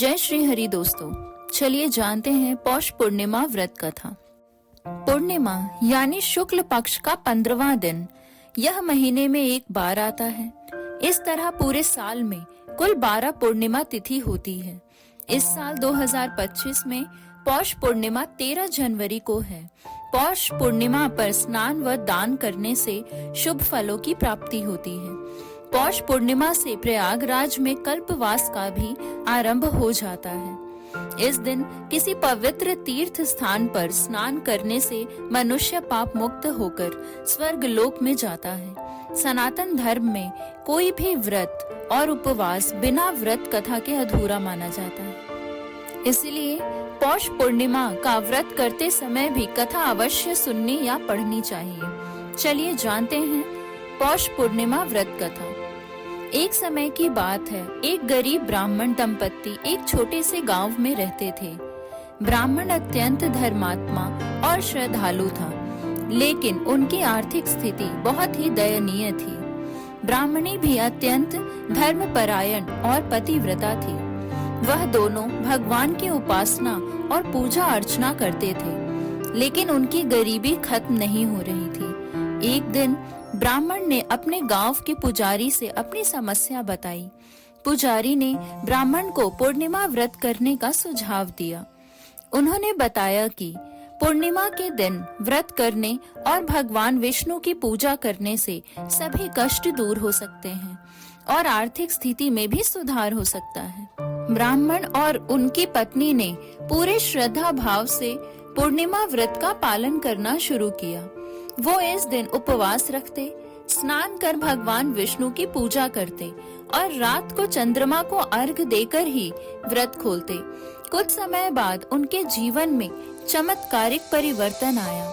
जय श्री हरि दोस्तों, चलिए जानते हैं पौष पूर्णिमा व्रत कथा। पूर्णिमा यानी शुक्ल पक्ष का 15वां दिन यह महीने में एक बार आता है। इस तरह पूरे साल में कुल 12 पूर्णिमा तिथि होती है। इस साल 2025 में पौष पूर्णिमा 13 जनवरी को है। पौष पूर्णिमा पर स्नान व दान करने से शुभ फलों की प्राप्ति होती है। पौष पूर्णिमा से प्रयागराज में कल्पवास का भी आरंभ हो जाता है। इस दिन किसी पवित्र तीर्थ स्थान पर स्नान करने से मनुष्य पाप मुक्त होकर स्वर्ग लोक में जाता है। सनातन धर्म में कोई भी व्रत और उपवास बिना व्रत कथा के अधूरा माना जाता है। इसलिए पौष पूर्णिमा का व्रत करते समय भी कथा अवश्य सुननी या पढ़नी चाहिए। चलिए जानते हैं पौष पूर्णिमा व्रत कथा। एक समय की बात है, एक गरीब ब्राह्मण दंपत्ति एक छोटे से गांव में रहते थे। ब्राह्मण अत्यंत धर्मात्मा और श्रद्धालु था, लेकिन उनकी आर्थिक स्थिति बहुत ही दयनीय थी। ब्राह्मणी भी अत्यंत धर्मपरायण और पतिव्रता थी। वह दोनों भगवान की उपासना और पूजा अर्चना करते थे, लेकिन उनकी गरीबी खत्म नहीं हो रही थी। एक दिन ब्राह्मण ने अपने गांव के पुजारी से अपनी समस्या बताई। पुजारी ने ब्राह्मण को पूर्णिमा व्रत करने का सुझाव दिया। उन्होंने बताया कि पूर्णिमा के दिन व्रत करने और भगवान विष्णु की पूजा करने से सभी कष्ट दूर हो सकते हैं और आर्थिक स्थिति में भी सुधार हो सकता है। ब्राह्मण और उनकी पत्नी ने पूरे श्रद्धा भाव से पूर्णिमा व्रत का पालन करना शुरू किया। वो इस दिन उपवास रखते, स्नान कर भगवान विष्णु की पूजा करते और रात को चंद्रमा को अर्घ देकर ही व्रत खोलते। कुछ समय बाद उनके जीवन में चमत्कारिक परिवर्तन आया।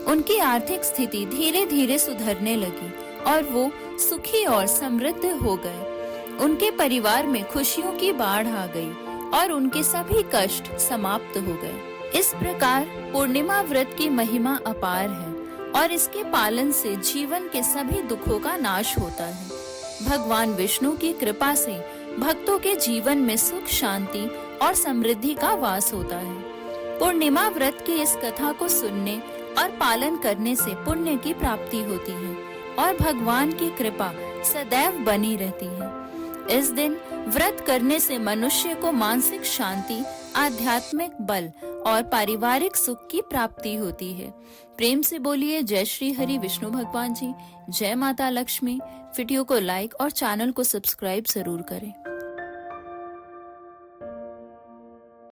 उनकी आर्थिक स्थिति धीरे धीरे सुधरने लगी और वो सुखी और समृद्ध हो गए। उनके परिवार में खुशियों की बाढ़ आ गई और उनके सभी कष्ट समाप्त हो गए। इस प्रकार पूर्णिमा व्रत की महिमा अपार है और इसके पालन से जीवन के सभी दुखों का नाश होता है। भगवान विष्णु की कृपा से भक्तों के जीवन में सुख, शांति और समृद्धि का वास होता है। पूर्णिमा व्रत की इस कथा को सुनने और पालन करने से पुण्य की प्राप्ति होती है और भगवान की कृपा सदैव बनी रहती है। इस दिन व्रत करने से मनुष्य को मानसिक शांति, आध्यात्मिक बल और पारिवारिक सुख की प्राप्ति होती है। प्रेम से बोलिए जय श्री हरि विष्णु भगवान जी, जय माता लक्ष्मी। वीडियो को लाइक और चैनल को सब्सक्राइब जरूर करें।